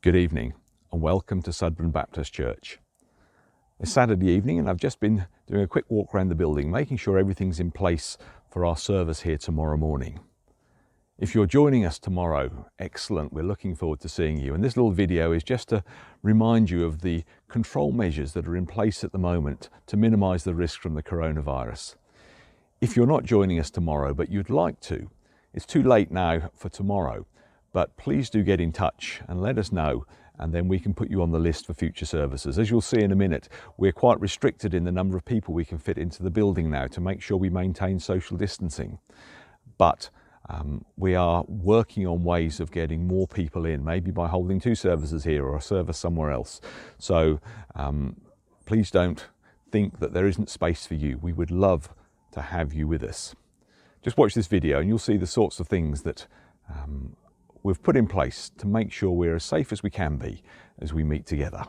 Good evening and welcome to Sudbury Baptist Church. It's Saturday evening and I've just been doing a quick walk around the building, making sure everything's in place for our service here tomorrow morning. If you're joining us tomorrow, excellent, we're looking forward to seeing you. And this little video is just to remind you of the control measures that are in place at the moment to minimise the risk from the coronavirus. If you're not joining us tomorrow but you'd like to, it's too late now for tomorrow. But please do get in touch and let us know, and then we can put you on the list for future services. As you'll see in a minute, we're quite restricted in the number of people we can fit into the building now to make sure we maintain social distancing. But we are working on ways of getting more people in, maybe by holding 2 services here or a service somewhere else. So please don't think that there isn't space for you. We would love to have you with us. Just watch this video and you'll see the sorts of things that we've put in place to make sure we're as safe as we can be as we meet together.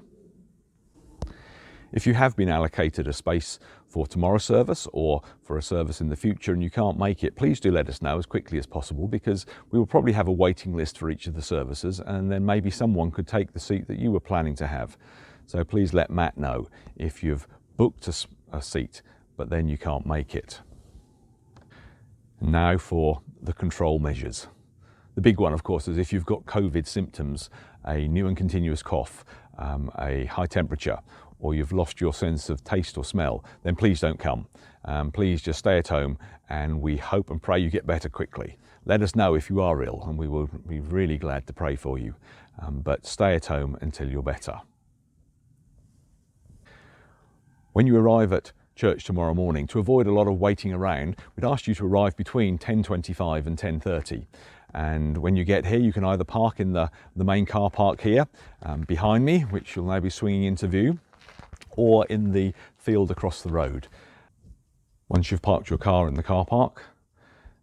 If you have been allocated a space for tomorrow's service or for a service in the future and you can't make it, please do let us know as quickly as possible, because we will probably have a waiting list for each of the services, and then maybe someone could take the seat that you were planning to have. So please let Matt know if you've booked a seat but then you can't make it. Now for the control measures. The big one, of course, is if you've got COVID symptoms, a new and continuous cough, a high temperature, or you've lost your sense of taste or smell, then please don't come. Please just stay at home, and we hope and pray you get better quickly. Let us know if you are ill, and we will be really glad to pray for you. But stay at home until you're better. When you arrive at church tomorrow morning, to avoid a lot of waiting around, we'd ask you to arrive between 10:25 and 10:30. And when you get here, you can either park in the main car park here behind me, which you'll now be swinging into view, or in the field across the road. Once you've parked your car in the car park,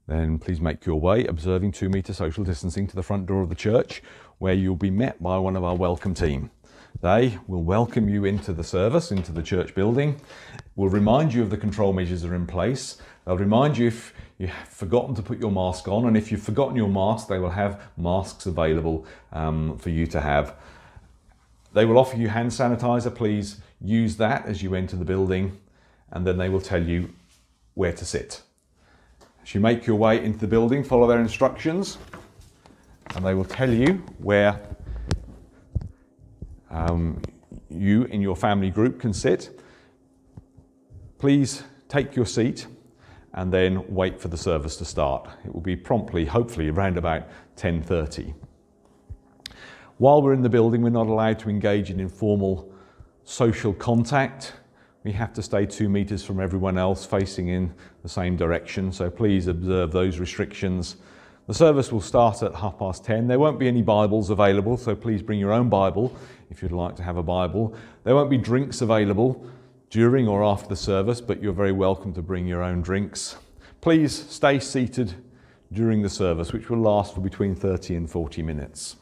then please make your way, observing 2 metre social distancing, to the front door of the church, where you'll be met by one of our welcome team. They will welcome you into the service, into the church building. We'll remind you of the control measures that are in place. They'll remind you if you've forgotten to put your mask on, and if you've forgotten your mask, they will have masks available for you to have. They will offer you hand sanitizer. Please use that as you enter the building, and then they will tell you where to sit. As you make your way into the building, follow their instructions, and they will tell you where you in your family group can sit. Please take your seat and then wait for the service to start. It will be promptly, hopefully, around about 10:30. While we're in the building, we're not allowed to engage in informal social contact. We have to stay 2 metres from everyone else, facing in the same direction, so please observe those restrictions. The service will start at 10:30. There won't be any Bibles available, so please bring your own Bible if you'd like to have a Bible. There won't be drinks available during or after the service, but you're very welcome to bring your own drinks. Please stay seated during the service, which will last for between 30 and 40 minutes.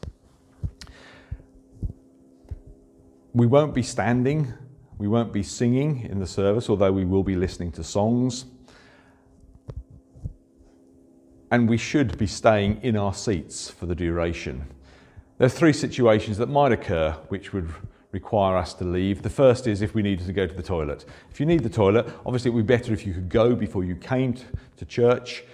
We won't be standing, we won't be singing in the service, although we will be listening to songs. And we should be staying in our seats for the duration. There are 3 situations that might occur which would require us to leave. The first is if we needed to go to the toilet. If you need the toilet, obviously it would be better if you could go before you came to church.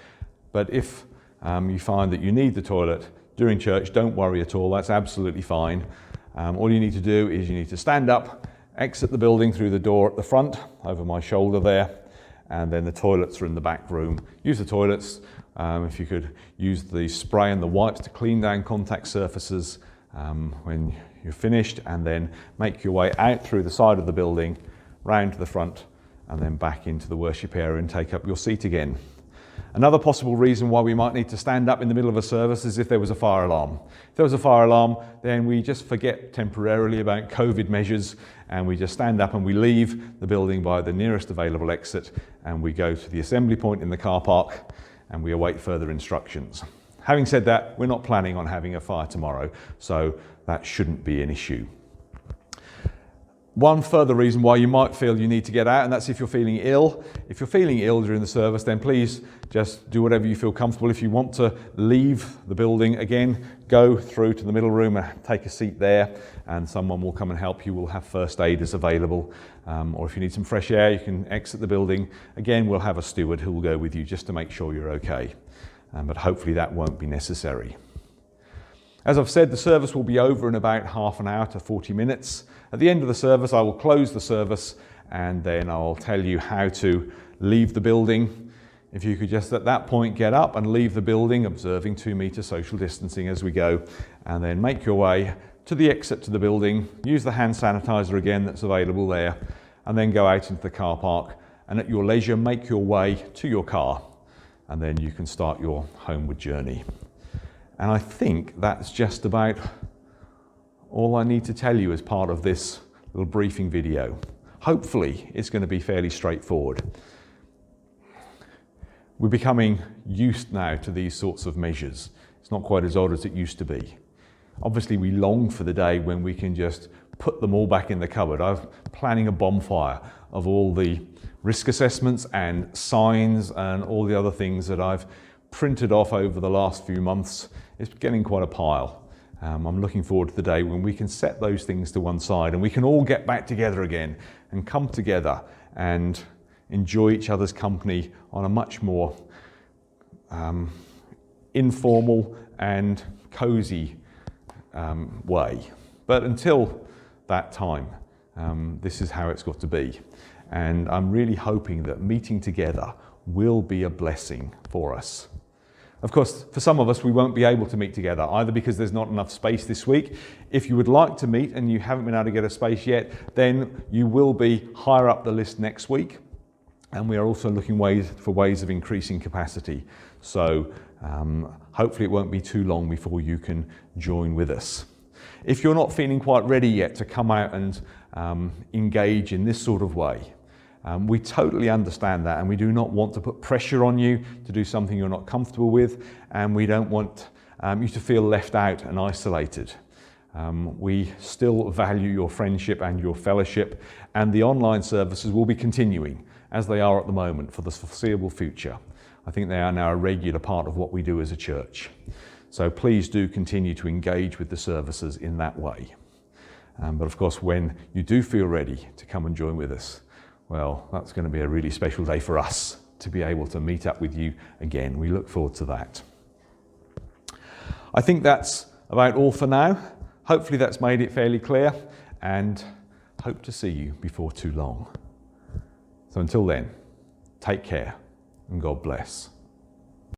But if you find that you need the toilet during church, don't worry at all, that's absolutely fine. All you need to do is you need to stand up, exit the building through the door at the front, over my shoulder there, and then the toilets are in the back room. Use the toilets. If you could use the spray and the wipes to clean down contact surfaces when you're finished, and then make your way out through the side of the building, round to the front, and then back into the worship area and take up your seat again. Another possible reason why we might need to stand up in the middle of a service is if there was a fire alarm. If there was a fire alarm, then we just forget temporarily about COVID measures, and we just stand up and we leave the building by the nearest available exit, and we go to the assembly point in the car park, and we await further instructions. Having said that, we're not planning on having a fire tomorrow, so that shouldn't be an issue. One further reason why you might feel you need to get out, and that's if you're feeling ill. If you're feeling ill during the service, then please just do whatever you feel comfortable. If you want to leave the building, again, go through to the middle room and take a seat there, and someone will come and help you. We'll have first aiders available. Or if you need some fresh air, you can exit the building. Again, we'll have a steward who will go with you just to make sure you're okay. But hopefully that won't be necessary. As I've said, the service will be over in about half an hour to 40 minutes. At the end of the service, I will close the service and then I'll tell you how to leave the building. If you could just at that point get up and leave the building, observing 2 metre social distancing as we go, and then make your way to the exit to the building, use the hand sanitizer again that's available there, and then go out into the car park, and at your leisure make your way to your car, and then you can start your homeward journey. And I think that's just about all I need to tell you as part of this little briefing video. Hopefully it's going to be fairly straightforward. We're becoming used now to these sorts of measures. It's not quite as odd as it used to be. Obviously we long for the day when we can just put them all back in the cupboard. I'm planning a bonfire of all the risk assessments and signs and all the other things that I've printed off over the last few months. It's getting quite a pile. I'm looking forward to the day when we can set those things to one side and we can all get back together again and come together and enjoy each other's company on a much more informal and cosy way. But until that time, this is how it's got to be. And I'm really hoping that meeting together will be a blessing for us. Of course, for some of us, we won't be able to meet together, either because there's not enough space this week. If you would like to meet and you haven't been able to get a space yet, then you will be higher up the list next week. And we are also looking for ways of increasing capacity. So hopefully it won't be too long before you can join with us. If you're not feeling quite ready yet to come out and engage in this sort of way, we totally understand that, and we do not want to put pressure on you to do something you're not comfortable with, and we don't want you to feel left out and isolated. We still value your friendship and your fellowship, and the online services will be continuing as they are at the moment for the foreseeable future. I think they are now a regular part of what we do as a church. So please do continue to engage with the services in that way. But of course, when you do feel ready to come and join with us, well, that's going to be a really special day for us to be able to meet up with you again. We look forward to that. I think that's about all for now. Hopefully that's made it fairly clear, and hope to see you before too long. So until then, take care and God bless.